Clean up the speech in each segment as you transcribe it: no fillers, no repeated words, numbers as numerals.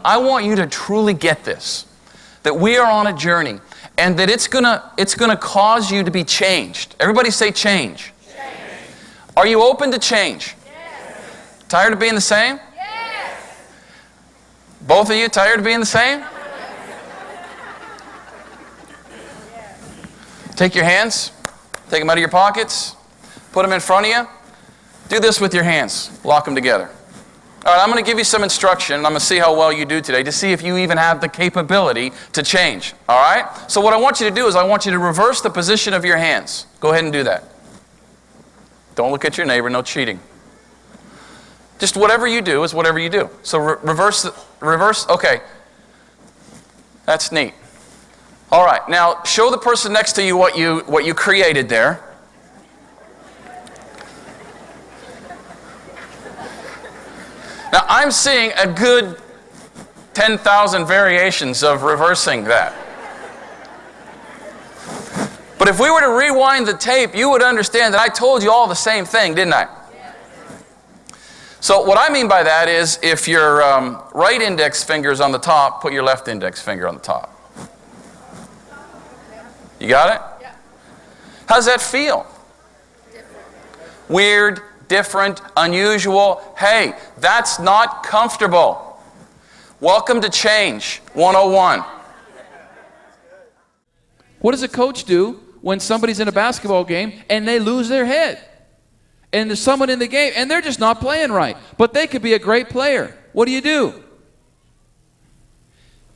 I want you to truly get this, that we are on a journey, and that it's gonna cause you to be changed. Everybody say change. Change. Are you open to change? Yes. Tired of being the same? Yes. Both of you tired of being the same? Take your hands, take them out of your pockets, put them in front of you. Do this with your hands. Lock them together. All right, I'm going to give you some instruction. I'm going to see how well you do today to see if you even have the capability to change. All right? So what I want you to do is I want you to reverse the position of your hands. Go ahead and do that. Don't look at your neighbor. No cheating. Just whatever you do is whatever you do. So reverse. Okay. That's neat. All right. Now show the person next to you what you created there. Now, I'm seeing a good 10,000 variations of reversing that. But if we were to rewind the tape, you would understand that I told you all the same thing, didn't I? So what I mean by that is if your right index finger is on the top, put your left index finger on the top. You got it? How's that feel? Weird. Different, unusual. Hey, that's not comfortable. Welcome to Change 101. What does a coach do when somebody's in a basketball game and they lose their head? And there's someone in the game and they're just not playing right, but they could be a great player. What do?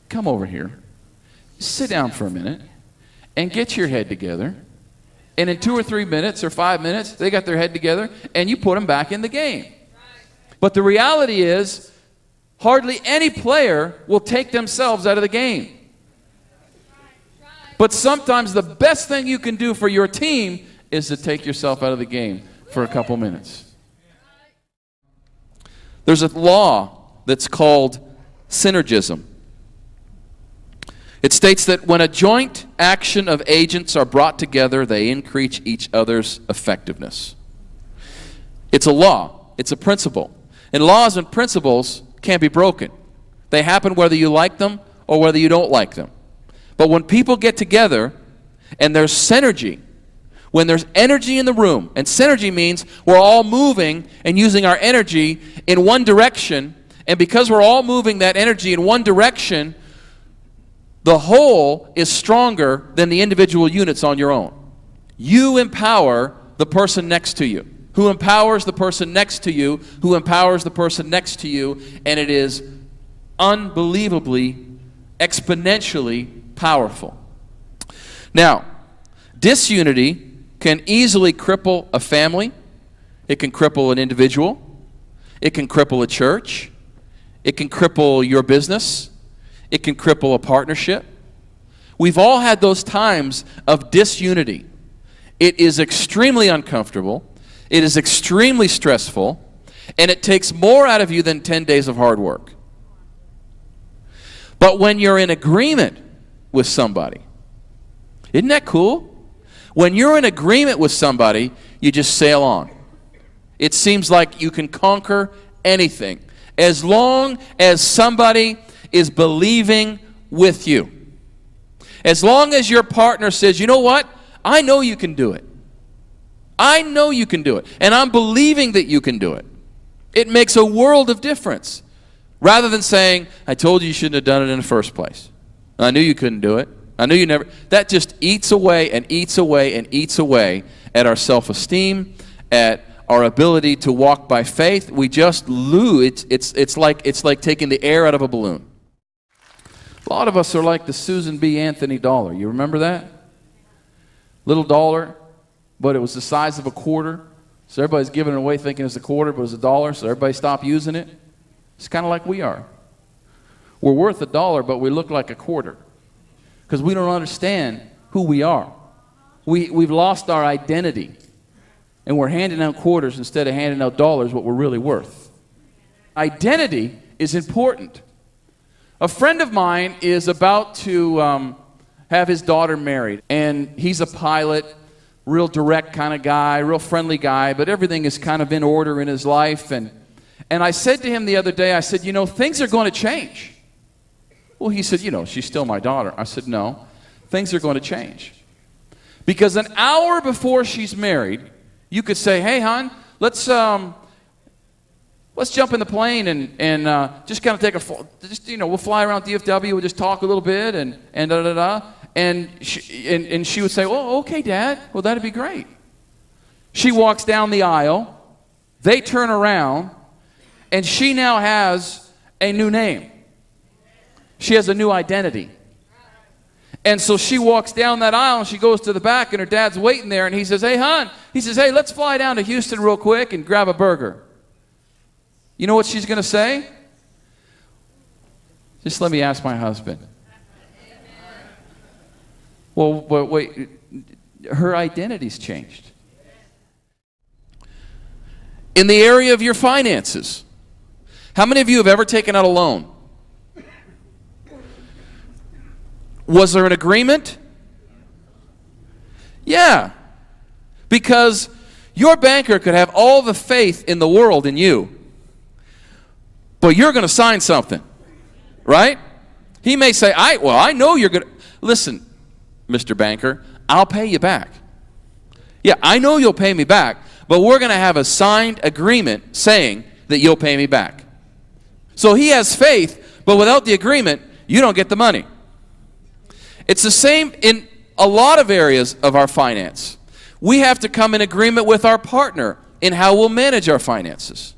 Come over here, sit down for a minute, and get your head together. And in 2 or 3 minutes or 5 minutes, they got their head together, and you put them back in the game. But the reality is, hardly any player will take themselves out of the game. But sometimes the best thing you can do for your team is to take yourself out of the game for a couple minutes. There's a law that's called synergism. It states that when a joint action of agents are brought together, they increase each other's effectiveness. It's a law. It's a principle. And laws and principles can't be broken. They happen whether you like them or whether you don't like them. But when people get together and there's synergy, when there's energy in the room, and synergy means we're all moving and using our energy in one direction, and because we're all moving that energy in one direction, the whole is stronger than the individual units on your own. You empower the person next to you, who empowers the person next to you, who empowers the person next to you, and it is unbelievably, exponentially powerful. Now, disunity can easily cripple a family. It can cripple an individual. It can cripple a church. It can cripple your business. It can cripple a partnership. We've all had those times of disunity. It is extremely uncomfortable. It is extremely stressful. And it takes more out of you than 10 days of hard work. But when you're in agreement with somebody, isn't that cool? When you're in agreement with somebody, you just sail on. It seems like you can conquer anything as long as somebody is believing with you. As long as your partner says, you know what? I know you can do it. I know you can do it. And I'm believing that you can do it. It makes a world of difference. Rather than saying, I told you shouldn't have done it in the first place. I knew you couldn't do it. I knew you never. That just eats away and eats away and eats away at our self-esteem, at our ability to walk by faith. We just lose. It's like taking the air out of a balloon. A lot of us are like the Susan B. Anthony dollar. You remember that? Little dollar, but it was the size of a quarter. So everybody's giving it away thinking it's a quarter, but it was a dollar, so everybody stopped using it. It's kind of like we are. We're worth $1, but we look like a quarter because we don't understand who we are. We've lost our identity, and we're handing out quarters instead of handing out dollars, what we're really worth. Identity is important. A friend of mine is about to have his daughter married, and he's a pilot, real direct kind of guy, real friendly guy, but everything is kind of in order in his life, and And I said to him the other day, I said, things are going to change. Well, he said, she's still my daughter. I said, no, things are going to change. Because an hour before she's married, you could say, hey, hon, let's jump in the plane and just kind of take we'll fly around DFW, we'll just talk a little bit and da-da-da. And she would say, oh, okay, Dad, well, that'd be great. She walks down the aisle, they turn around, and she now has a new name. She has a new identity. And so she walks down that aisle and she goes to the back and her dad's waiting there and he says, hey, hon, hey, let's fly down to Houston real quick and grab a burger. You know what she's going to say? Just let me ask my husband. Well, but wait, her identity's changed. In the area of your finances, how many of you have ever taken out a loan? Was there an agreement? Yeah. Because your banker could have all the faith in the world in you, but you're going to sign something, right? He may say, I know you're going to. Listen, Mr. Banker, I'll pay you back. Yeah, I know you'll pay me back, but we're going to have a signed agreement saying that you'll pay me back. So he has faith, but without the agreement, you don't get the money. It's the same in a lot of areas of our finance. We have to come in agreement with our partner in how we'll manage our finances.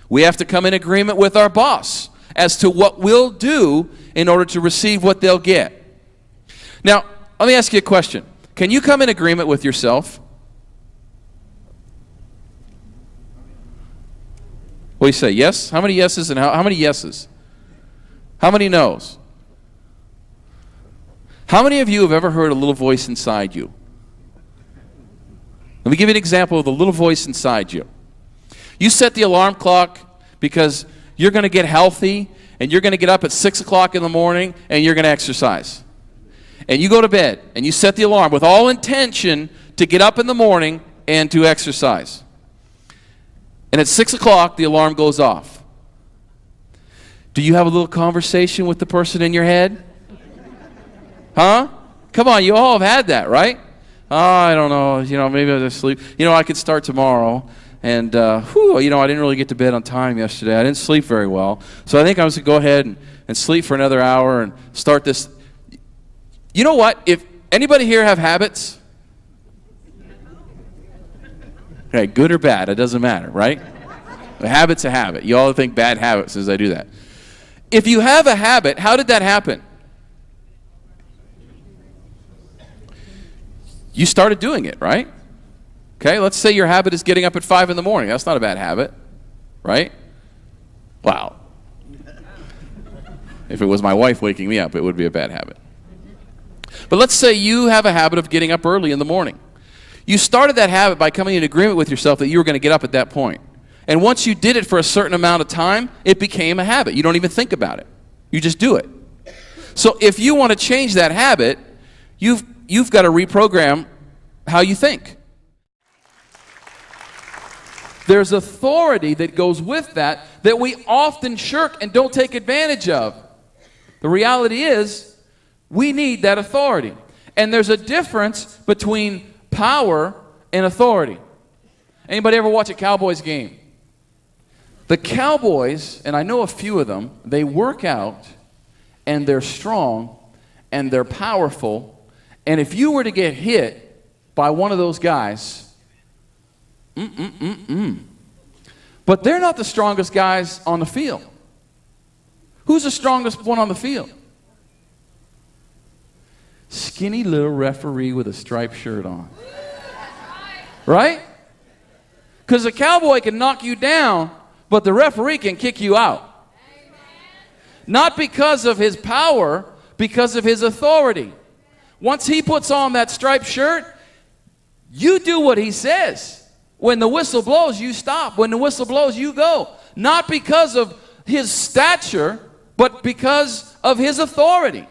We have to come in agreement with our boss as to what we'll do in order to receive what they'll get. Now, let me ask you a question. Can you come in agreement with yourself? What do you say? Yes? How many yeses and how many yeses? How many no's? How many of you have ever heard a little voice inside you? Let me give you an example of the little voice inside you. You set the alarm clock because you're going to get healthy and you're going to get up at 6 o'clock in the morning and you're going to exercise. And you go to bed and you set the alarm with all intention to get up in the morning and to exercise. And at 6 o'clock, the alarm goes off. Do you have a little conversation with the person in your head? Huh? Come on, you all have had that, right? Oh, I don't know, maybe I'll just sleep. I could start tomorrow. And, I didn't really get to bed on time yesterday. I didn't sleep very well. So I think I'm just going to go ahead and sleep for another hour and start this. You know what? If anybody here have habits? Okay, good or bad, it doesn't matter, right? A habit's a habit. You all think bad habits as I do that. If you have a habit, how did that happen? You started doing it, right? Okay, let's say your habit is getting up at 5 in the morning. That's not a bad habit, right? Wow. If it was my wife waking me up, it would be a bad habit. But let's say you have a habit of getting up early in the morning. You started that habit by coming in agreement with yourself that you were going to get up at that point. And once you did it for a certain amount of time, it became a habit. You don't even think about it. You just do it. So if you want to change that habit, you've got to reprogram how you think. There's authority that goes with that we often shirk and don't take advantage of. The reality is, we need that authority. And there's a difference between power and authority. Anybody ever watch a Cowboys game? The Cowboys, and I know a few of them, they work out and they're strong and they're powerful. And if you were to get hit by one of those guys, but they're not the strongest guys on the field. Who's the strongest one on the field? Skinny little referee with a striped shirt on. Right? Because the cowboy can knock you down, but the referee can kick you out. Not because of his power, because of his authority. Once he puts on that striped shirt, you do what he says. When the whistle blows, you stop. When the whistle blows, you go. Not because of his stature, but because of his authority.